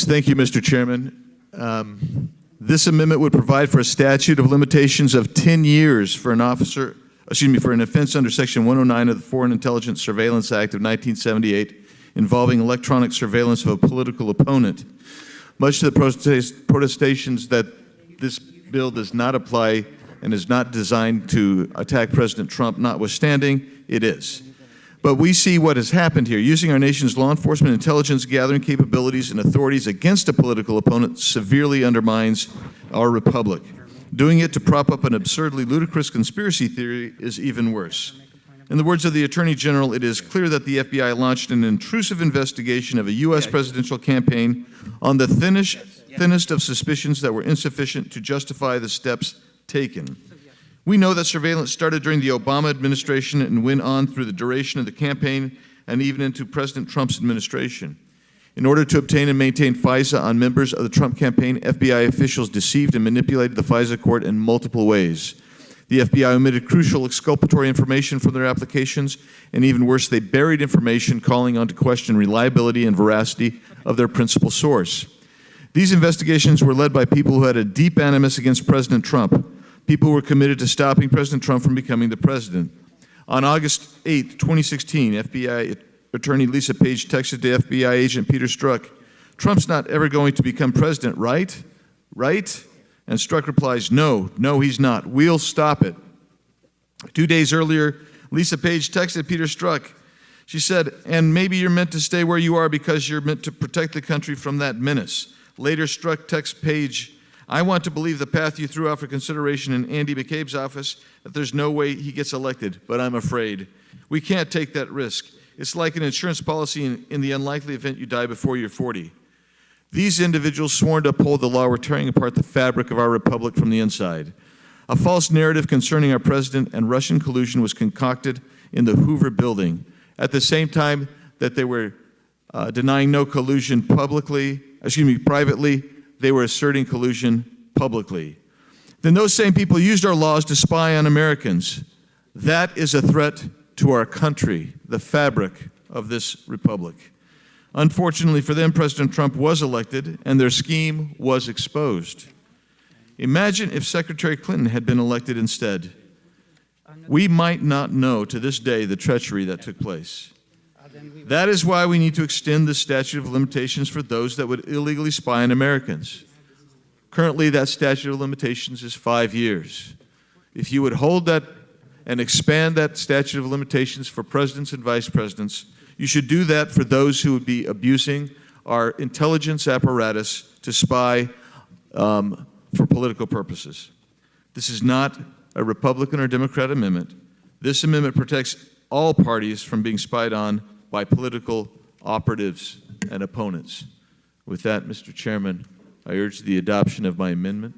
Thank you, Mr. Chairman. This amendment would provide for a statute of limitations of 10 years for an offense under Section 109 of the Foreign Intelligence Surveillance Act of 1978 involving electronic surveillance of a political opponent. Much to the protestations that this bill does not apply and is not designed to attack President Trump notwithstanding, it is. But we see what has happened here. Using our nation's law enforcement intelligence gathering capabilities and authorities against a political opponent severely undermines our republic. Doing it to prop up an absurdly ludicrous conspiracy theory is even worse. In the words of the Attorney General, it is clear that the FBI launched an intrusive investigation of a U.S. presidential campaign on the thinnest of suspicions that were insufficient to justify the steps taken. We know that surveillance started during the Obama administration and went on through the duration of the campaign and even into President Trump's administration. In order to obtain and maintain FISA on members of the Trump campaign, FBI officials deceived and manipulated the FISA court in multiple ways. The FBI omitted crucial exculpatory information from their applications, and even worse, they buried information calling on to question reliability and veracity of their principal source. These investigations were led by people who had a deep animus against President Trump. People who were committed to stopping President Trump from becoming the president. On August 8, 2016, FBI Attorney Lisa Page texted to FBI agent Peter Strzok, "Trump's not ever going to become president, right? Right?" And Strzok replies, "No, he's not. We'll stop it." 2 days earlier, Lisa Page texted Peter Strzok. She said, "And maybe you're meant to stay where you are because you're meant to protect the country from that menace." Later, Strzok texts Page, "I want to believe the path you threw out for consideration in Andy McCabe's office, that there's no way he gets elected, but I'm afraid. We can't take that risk. It's like an insurance policy in the unlikely event you die before you're 40. These individuals sworn to uphold the law were tearing apart the fabric of our republic from the inside. A false narrative concerning our president and Russian collusion was concocted in the Hoover building. At the same time that they were denying no collusion privately, they were asserting collusion publicly. Then those same people used our laws to spy on Americans. That is a threat to our country, the fabric of this republic. Unfortunately for them, President Trump was elected and their scheme was exposed. Imagine if Secretary Clinton had been elected instead. We might not know to this day the treachery that took place. That is why we need to extend the statute of limitations for those that would illegally spy on Americans. Currently, that statute of limitations is 5 years. If you would hold that and expand that statute of limitations for presidents and vice presidents, you should do that for those who would be abusing our intelligence apparatus to spy for political purposes. This is not a Republican or Democrat amendment. This amendment protects all parties from being spied on by political operatives and opponents. With that, Mr. Chairman, I urge the adoption of my amendment.